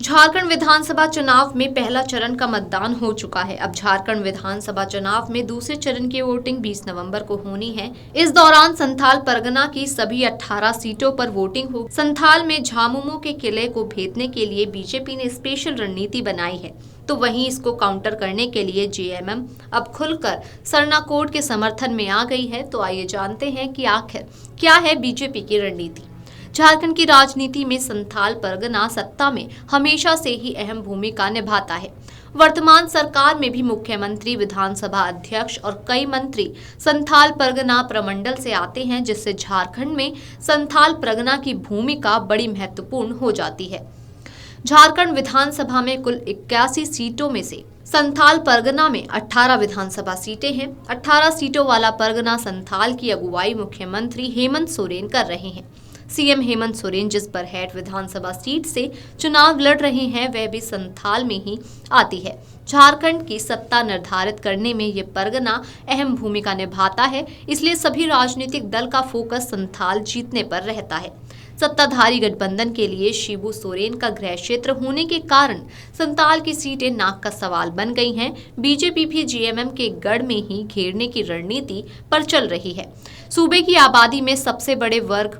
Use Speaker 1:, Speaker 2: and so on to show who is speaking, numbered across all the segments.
Speaker 1: झारखंड विधानसभा चुनाव में पहला चरण का मतदान हो चुका है। अब झारखंड विधानसभा चुनाव में दूसरे चरण की वोटिंग 20 नवंबर को होनी है। इस दौरान संथाल परगना की सभी 18 सीटों पर वोटिंग हो। संथाल में झामुमो के किले को भेदने के लिए बीजेपी ने स्पेशल रणनीति बनाई है, तो वहीं इसको काउंटर करने के लिए जेएमएम अब खुलकर सरना कोड के समर्थन में आ गई है। तो आइए जानते हैं कि आखिर क्या है बीजेपी की रणनीति। झारखंड की राजनीति में संथाल परगना सत्ता में हमेशा से ही अहम भूमिका निभाता है। वर्तमान सरकार में भी मुख्यमंत्री, विधानसभा अध्यक्ष और कई मंत्री संथाल परगना प्रमंडल से आते हैं, जिससे झारखंड में संथाल परगना की भूमिका बड़ी महत्वपूर्ण हो जाती है। झारखंड विधानसभा में कुल 81 सीटों में से संथाल परगना में 18 विधानसभा सीटें हैं। 18 सीटों वाला परगना संथाल की अगुवाई मुख्यमंत्री हेमंत सोरेन कर रहे हैं। सीएम हेमंत सोरेन जिस बरहेट विधानसभा सीट से चुनाव लड़ रहे हैं, वह भी संथाल में ही आती है। झारखंड की सत्ता निर्धारित करने में ये परगना अहम भूमिका निभाता है, इसलिए सभी राजनीतिक दल का फोकस संथाल जीतने पर रहता है। सत्ताधारी गठबंधन के लिए शिबू सोरेन का गृह क्षेत्र होने के कारण संथाल की सीटें नाक का सवाल बन गई हैं। बीजेपी भी जेएमएम के गढ़ में ही घेरने की रणनीति पर चल रही है। सूबे की आबादी में सबसे बड़े वर्ग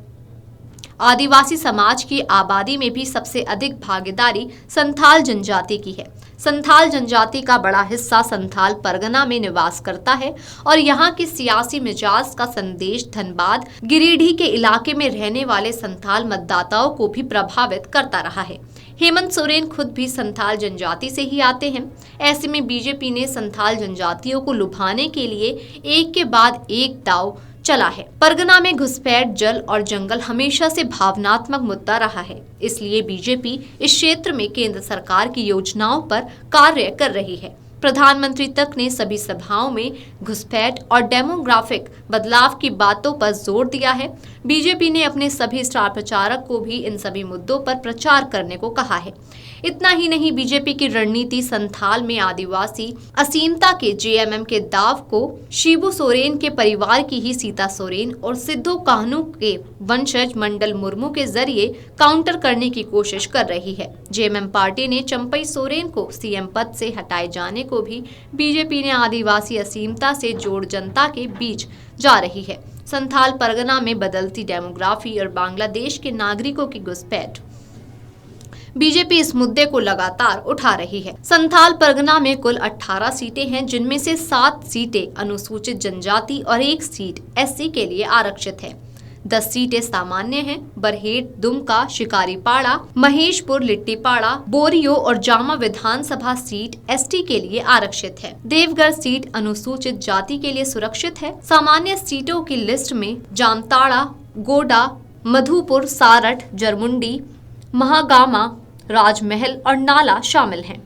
Speaker 1: आदिवासी समाज की आबादी में भी सबसे अधिक भागीदारी संथाल जनजाति की है। संथाल जनजाति का बड़ा हिस्सा संथाल परगना में निवास करता है और यहाँ के सियासी मिजाज का संदेश धनबाद, गिरिडीह के इलाके में रहने वाले संथाल मतदाताओं को भी प्रभावित करता रहा है। हेमंत सोरेन खुद भी संथाल जनजाति से ही आते हैं। ऐसे में बीजेपी ने संथाल जनजातियों को लुभाने के लिए एक के बाद एक दांव चला है। परगना में घुसपैठ, जल और जंगल हमेशा से भावनात्मक मुद्दा रहा है, इसलिए बीजेपी इस क्षेत्र में केंद्र सरकार की योजनाओं पर कार्य कर रही है। प्रधानमंत्री तक ने सभी सभाओं में घुसपैठ और डेमोग्राफिक बदलाव की बातों पर जोर दिया है। बीजेपी ने अपने सभी स्टार प्रचारक को भी इन सभी मुद्दों पर प्रचार करने को कहा है। इतना ही नहीं, बीजेपी की रणनीति संथाल में आदिवासी असीमता के जेएमएम के दाव को शिबू सोरेन के परिवार की ही सीता सोरेन और सिद्धू कान्हू के वंशज मंडल मुर्मू के जरिए काउंटर करने की कोशिश कर रही है। जेएमएम पार्टी ने चंपई सोरेन को सीएम पद से हटाए जाने को भी बीजेपी ने आदिवासी असीमता से जोड़ जनता के बीच जा रही है। संथाल परगना में बदलती डेमोग्राफी और बांग्लादेश के नागरिकों की घुसपैठ, बीजेपी इस मुद्दे को लगातार उठा रही है। संथाल परगना में कुल 18 सीटें हैं, जिनमें से 7 सीटें अनुसूचित जनजाति और 1 सीट एससी के लिए आरक्षित है। 10 सीटें सामान्य हैं। बरहेट, दुमका, शिकारीपाड़ा, महेशपुर, लिट्टीपाड़ा, बोरियो और जामा विधानसभा सीट एसटी के लिए आरक्षित है। देवगढ़ सीट अनुसूचित जाति के लिए सुरक्षित है। सामान्य सीटों की लिस्ट में जामताड़ा, गोडा, मधुपुर, सारठ, जरमुंडी, महागामा, राजमहल और नाला शामिल हैं।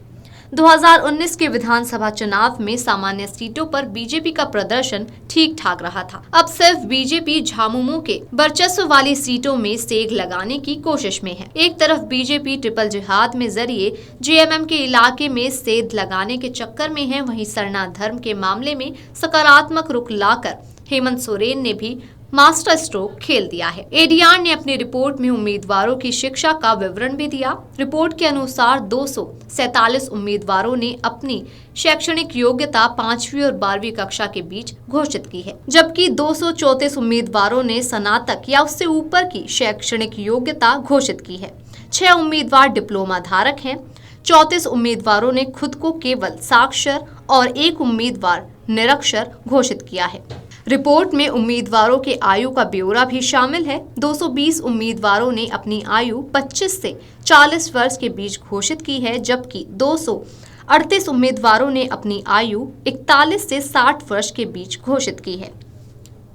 Speaker 1: 2019 के विधानसभा चुनाव में सामान्य सीटों पर बीजेपी का प्रदर्शन ठीक ठाक रहा था। अब सिर्फ बीजेपी झामुमो के वर्चस्व वाली सीटों में सेग लगाने की कोशिश में है। एक तरफ बीजेपी ट्रिपल जिहाद में जरिए जेएमएम के इलाके में सेध लगाने के चक्कर में है, वहीं सरना धर्म के मामले में सकारात्मक रुख लाकर हेमंत सोरेन ने भी मास्टर स्ट्रोक खेल दिया है। एडीआर ने अपनी रिपोर्ट में उम्मीदवारों की शिक्षा का विवरण भी दिया। रिपोर्ट के अनुसार 247 उम्मीदवारों ने अपनी शैक्षणिक योग्यता 5वीं और 12वीं कक्षा के बीच घोषित की है, जबकि 234 उम्मीदवारों ने स्नातक या उससे ऊपर की शैक्षणिक योग्यता घोषित की है। 6 उम्मीदवार डिप्लोमा धारक हैं। 34 उम्मीदवारों ने खुद को केवल साक्षर और 1 उम्मीदवार निरक्षर घोषित किया है। रिपोर्ट में उम्मीदवारों के आयु का ब्यौरा भी शामिल है। 220 उम्मीदवारों ने अपनी आयु 25 से 40 वर्ष के बीच घोषित की है, जबकि 238 उम्मीदवारों ने अपनी आयु 41 से 60 वर्ष के बीच घोषित की है।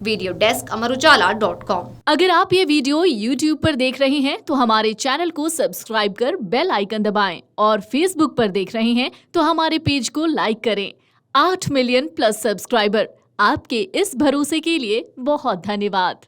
Speaker 1: वीडियो डेस्क अमरउजाला.com।
Speaker 2: अगर आप ये वीडियो YouTube पर देख रहे हैं तो हमारे चैनल को सब्सक्राइब कर बेल आइकन दबाएं, और Facebook पर देख रहे हैं तो हमारे पेज को लाइक करें। 8 मिलियन प्लस सब्सक्राइबर, आपके इस भरोसे के लिए बहुत धन्यवाद।